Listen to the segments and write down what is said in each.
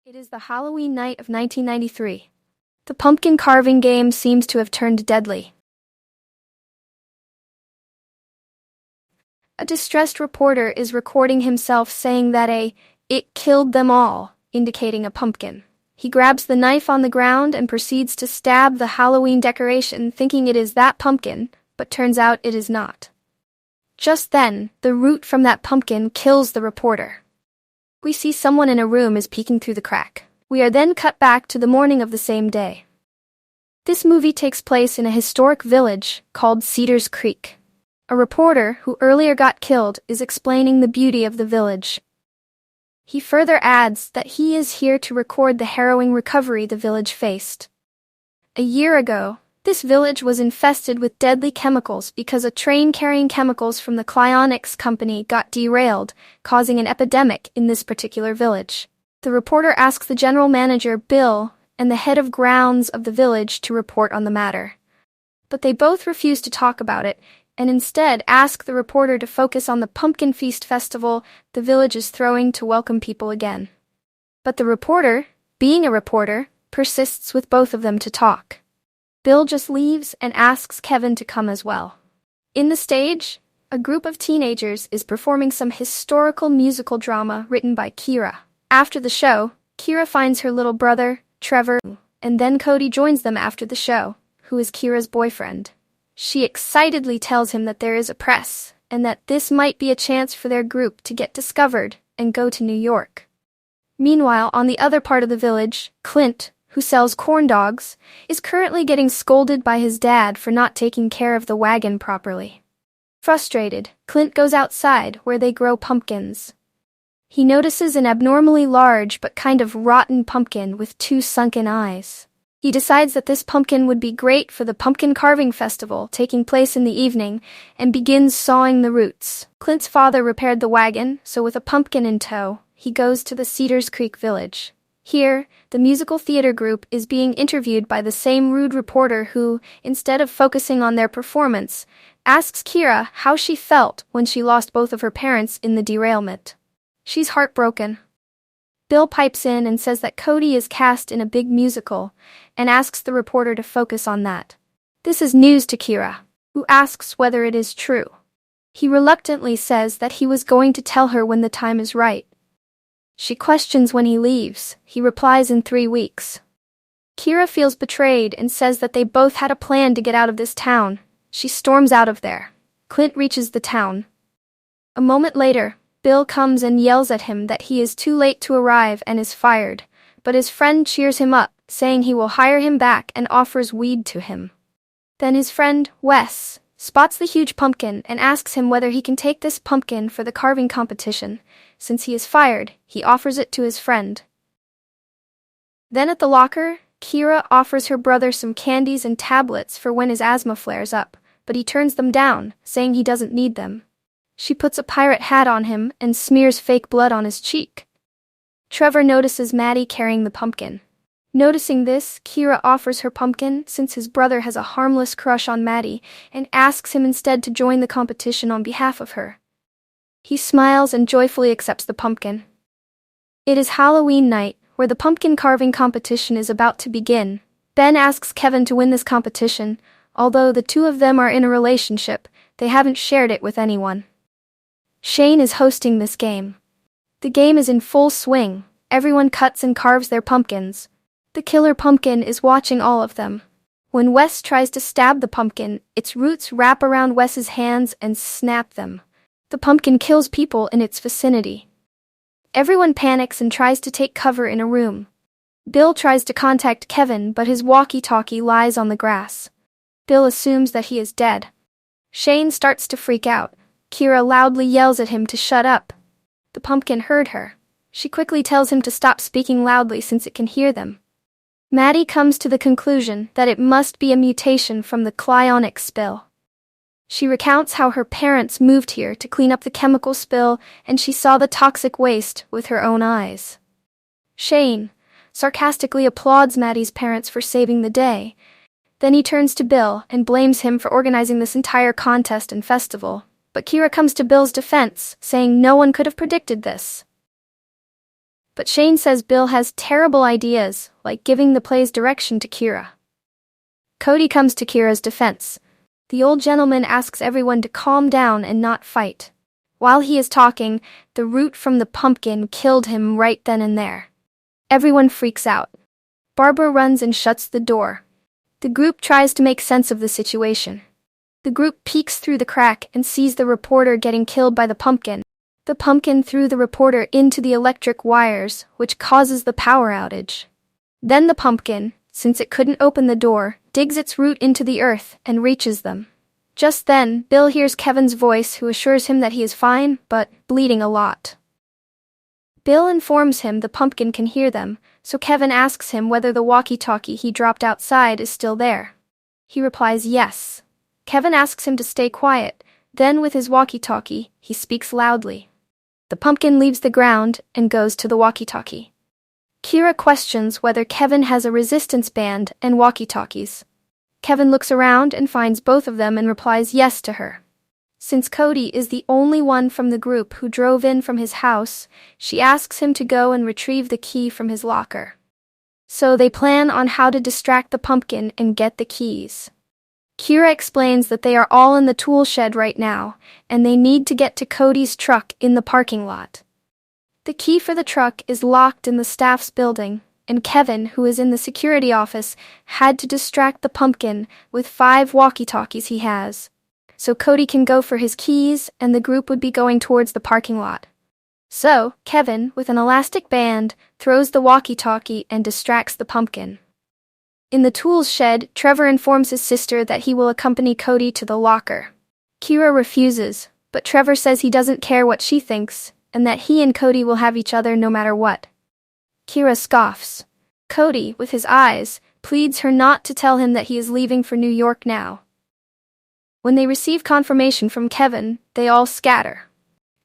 It is the Halloween night of 1993. The pumpkin carving game seems to have turned deadly. A distressed reporter is recording himself saying that it killed them all, indicating a pumpkin. He grabs the knife on the ground and proceeds to stab the Halloween decoration, thinking it is that pumpkin, but turns out it is not. Just then, the root from that pumpkin kills the reporter. We see someone in a room is peeking through the crack. We are then cut back to the morning of the same day. This movie takes place in a historic village called Cedar Creek. A reporter who earlier got killed is explaining the beauty of the village. He further adds that he is here to record the harrowing recovery the village faced. A year ago, this village was infested with deadly chemicals because a train carrying chemicals from the Cryonics company got derailed, causing an epidemic in this particular village. The reporter asks the general manager, Bill, and the head of grounds of the village to report on the matter. But they both refuse to talk about it, and instead ask the reporter to focus on the Pumpkin Feast festival the village is throwing to welcome people again. But the reporter, being a reporter, persists with both of them to talk. Bill just leaves and asks Kevin to come as well. In the stage, a group of teenagers is performing some historical musical drama written by Kira. After the show, Kira finds her little brother, Trevor, and then Cody joins them after the show, who is Kira's boyfriend. She excitedly tells him that there is a press, and that this might be a chance for their group to get discovered and go to New York. Meanwhile, on the other part of the village, Clint, who sells corn dogs, is currently getting scolded by his dad for not taking care of the wagon properly. Frustrated, Clint goes outside where they grow pumpkins. He notices an abnormally large but kind of rotten pumpkin with 2 sunken eyes. He decides that this pumpkin would be great for the pumpkin carving festival taking place in the evening and begins sawing the roots. Clint's father repaired the wagon, so with a pumpkin in tow, he goes to the Cedar Creek village. Here, the musical theater group is being interviewed by the same rude reporter who, instead of focusing on their performance, asks Kira how she felt when she lost both of her parents in the derailment. She's heartbroken. Bill pipes in and says that Cody is cast in a big musical, and asks the reporter to focus on that. This is news to Kira, who asks whether it is true. He reluctantly says that he was going to tell her when the time is right. She questions when he leaves. He replies in 3 weeks. Kira feels betrayed and says that they both had a plan to get out of this town. She storms out of there. Clint reaches the town. A moment later, Bill comes and yells at him that he is too late to arrive and is fired, but his friend cheers him up, saying he will hire him back and offers weed to him. Then his friend, Wes, spots the huge pumpkin and asks him whether he can take this pumpkin for the carving competition. Since he is fired, he offers it to his friend. Then at the locker, Kira offers her brother some candies and tablets for when his asthma flares up, but he turns them down, saying he doesn't need them. She puts a pirate hat on him and smears fake blood on his cheek. Trevor notices Maddie carrying the pumpkin. Noticing this, Kira offers her pumpkin since his brother has a harmless crush on Maddie and asks him instead to join the competition on behalf of her. He smiles and joyfully accepts the pumpkin. It is Halloween night, where the pumpkin carving competition is about to begin. Ben asks Kevin to win this competition. Although the two of them are in a relationship, they haven't shared it with anyone. Shane is hosting this game. The game is in full swing. Everyone cuts and carves their pumpkins. The killer pumpkin is watching all of them. When Wes tries to stab the pumpkin, its roots wrap around Wes's hands and snap them. The pumpkin kills people in its vicinity. Everyone panics and tries to take cover in a room. Bill tries to contact Kevin, but his walkie-talkie lies on the grass. Bill assumes that he is dead. Shane starts to freak out. Kira loudly yells at him to shut up. The pumpkin heard her. She quickly tells him to stop speaking loudly since it can hear them. Maddie comes to the conclusion that it must be a mutation from the Cryonics spill. She recounts how her parents moved here to clean up the chemical spill and she saw the toxic waste with her own eyes. Shane sarcastically applauds Maddie's parents for saving the day. Then he turns to Bill and blames him for organizing this entire contest and festival. But Kira comes to Bill's defense, saying no one could have predicted this. But Shane says Bill has terrible ideas, like giving the play's direction to Kira. Cody comes to Kira's defense. The old gentleman asks everyone to calm down and not fight. While he is talking, the root from the pumpkin killed him right then and there. Everyone freaks out. Barbara runs and shuts the door. The group tries to make sense of the situation. The group peeks through the crack and sees the reporter getting killed by the pumpkin. The pumpkin threw the reporter into the electric wires, which causes the power outage. Then the pumpkin, since it couldn't open the door, digs its root into the earth and reaches them. Just then, Bill hears Kevin's voice, who assures him that he is fine, but bleeding a lot. Bill informs him the pumpkin can hear them, so Kevin asks him whether the walkie-talkie he dropped outside is still there. He replies yes. Kevin asks him to stay quiet, then with his walkie-talkie, he speaks loudly. The pumpkin leaves the ground and goes to the walkie-talkie. Kira questions whether Kevin has a resistance band and walkie-talkies. Kevin looks around and finds both of them and replies yes to her. Since Cody is the only one from the group who drove in from his house, she asks him to go and retrieve the key from his locker. So they plan on how to distract the pumpkin and get the keys. Kira explains that they are all in the tool shed right now, and they need to get to Cody's truck in the parking lot. The key for the truck is locked in the staff's building, and Kevin, who is in the security office, had to distract the pumpkin with 5 walkie-talkies he has. So Cody can go for his keys, and the group would be going towards the parking lot. So, Kevin, with an elastic band, throws the walkie-talkie and distracts the pumpkin. In the tools shed, Trevor informs his sister that he will accompany Cody to the locker. Kira refuses, but Trevor says he doesn't care what she thinks, and that he and Cody will have each other no matter what. Kira scoffs. Cody, with his eyes, pleads her not to tell him that he is leaving for New York now. When they receive confirmation from Kevin, they all scatter.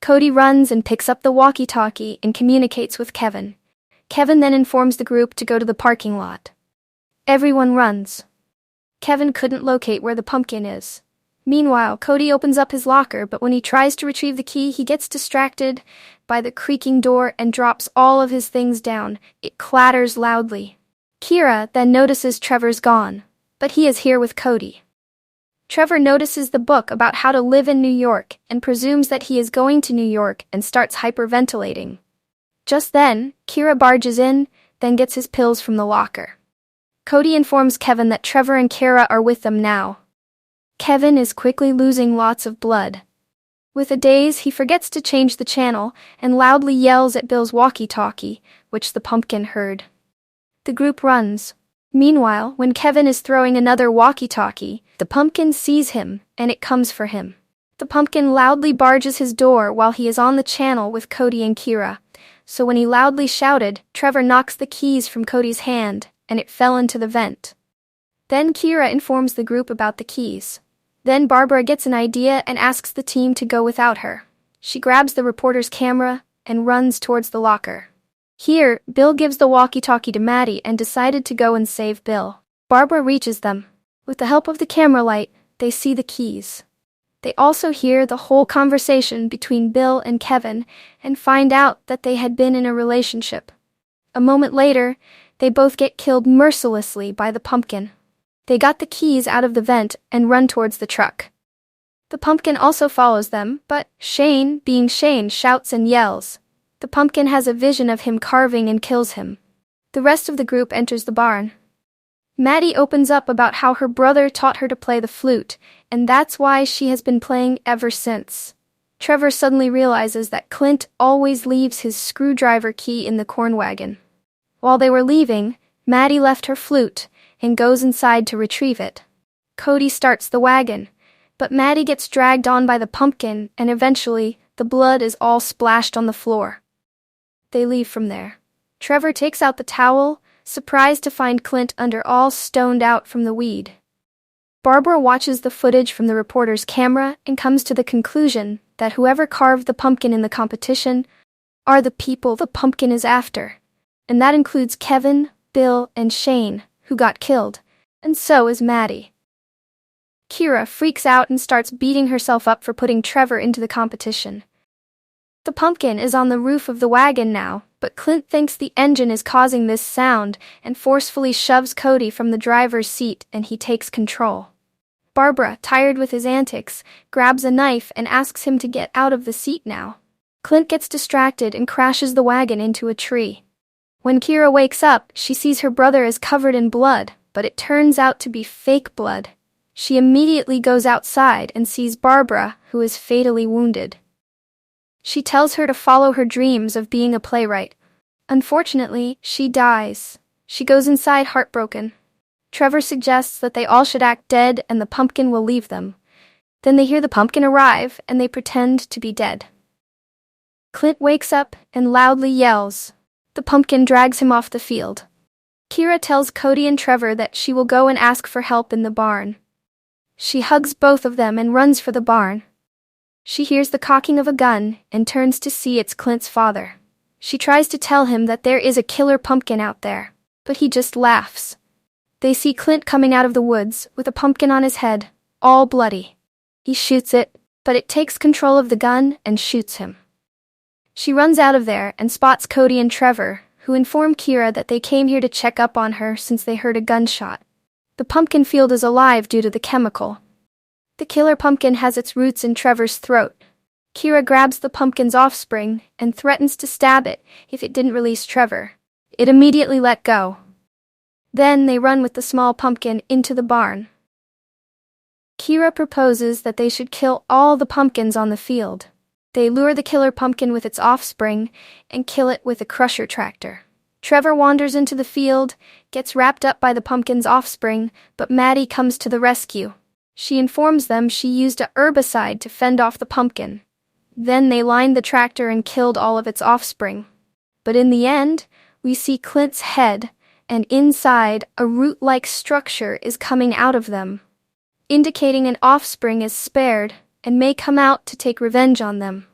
Cody runs and picks up the walkie-talkie and communicates with Kevin. Kevin then informs the group to go to the parking lot. Everyone runs. Kevin couldn't locate where the pumpkin is. Meanwhile, Cody opens up his locker, but when he tries to retrieve the key, he gets distracted by the creaking door and drops all of his things down. It clatters loudly. Kira then notices Trevor's gone, but he is here with Cody. Trevor notices the book about how to live in New York and presumes that he is going to New York and starts hyperventilating. Just then, Kira barges in, then gets his pills from the locker. Cody informs Kevin that Trevor and Kira are with them now. Kevin is quickly losing lots of blood. With a daze, he forgets to change the channel and loudly yells at Bill's walkie-talkie, which the pumpkin heard. The group runs. Meanwhile, when Kevin is throwing another walkie-talkie, the pumpkin sees him, and it comes for him. The pumpkin loudly barges his door while he is on the channel with Cody and Kira, so when he loudly shouted, Trevor knocks the keys from Cody's hand, and it fell into the vent. Then Kira informs the group about the keys. Then Barbara gets an idea and asks the team to go without her. She grabs the reporter's camera and runs towards the locker. Here, Bill gives the walkie-talkie to Maddie and decided to go and save Bill. Barbara reaches them. With the help of the camera light, they see the keys. They also hear the whole conversation between Bill and Kevin and find out that they had been in a relationship. A moment later, they both get killed mercilessly by the pumpkin. They got the keys out of the vent and run towards the truck. The pumpkin also follows them, but Shane, being Shane, shouts and yells. The pumpkin has a vision of him carving and kills him. The rest of the group enters the barn. Maddie opens up about how her brother taught her to play the flute, and that's why she has been playing ever since. Trevor suddenly realizes that Clint always leaves his screwdriver key in the corn wagon. While they were leaving, Maddie left her flute and goes inside to retrieve it. Cody starts the wagon, but Maddie gets dragged on by the pumpkin, and eventually, the blood is all splashed on the floor. They leave from there. Trevor takes out the towel, surprised to find Clint under all stoned out from the weed. Barbara watches the footage from the reporter's camera and comes to the conclusion that whoever carved the pumpkin in the competition are the people the pumpkin is after. And that includes Kevin, Bill, and Shane, who got killed, and so is Maddie. Kira freaks out and starts beating herself up for putting Trevor into the competition. The pumpkin is on the roof of the wagon now, but Clint thinks the engine is causing this sound and forcefully shoves Cody from the driver's seat, and he takes control. Barbara, tired with his antics, grabs a knife and asks him to get out of the seat now. Clint gets distracted and crashes the wagon into a tree. When Kira wakes up, she sees her brother is covered in blood, but it turns out to be fake blood. She immediately goes outside and sees Barbara, who is fatally wounded. She tells her to follow her dreams of being a playwright. Unfortunately, she dies. She goes inside heartbroken. Trevor suggests that they all should act dead and the pumpkin will leave them. Then they hear the pumpkin arrive and they pretend to be dead. Clint wakes up and loudly yells. The pumpkin drags him off the field. Kira tells Cody and Trevor that she will go and ask for help in the barn. She hugs both of them and runs for the barn. She hears the cocking of a gun and turns to see it's Clint's father. She tries to tell him that there is a killer pumpkin out there, but he just laughs. They see Clint coming out of the woods with a pumpkin on his head, all bloody. He shoots it, but it takes control of the gun and shoots him. She runs out of there and spots Cody and Trevor, who inform Kira that they came here to check up on her since they heard a gunshot. The pumpkin field is alive due to the chemical. The killer pumpkin has its roots in Trevor's throat. Kira grabs the pumpkin's offspring and threatens to stab it if it didn't release Trevor. It immediately let go. Then they run with the small pumpkin into the barn. Kira proposes that they should kill all the pumpkins on the field. They lure the killer pumpkin with its offspring and kill it with a crusher tractor. Trevor wanders into the field, gets wrapped up by the pumpkin's offspring, but Maddie comes to the rescue. She informs them she used a herbicide to fend off the pumpkin. Then they lined the tractor and killed all of its offspring. But in the end, we see Clint's head, and inside, a root-like structure is coming out of them, indicating an offspring is spared and may come out to take revenge on them.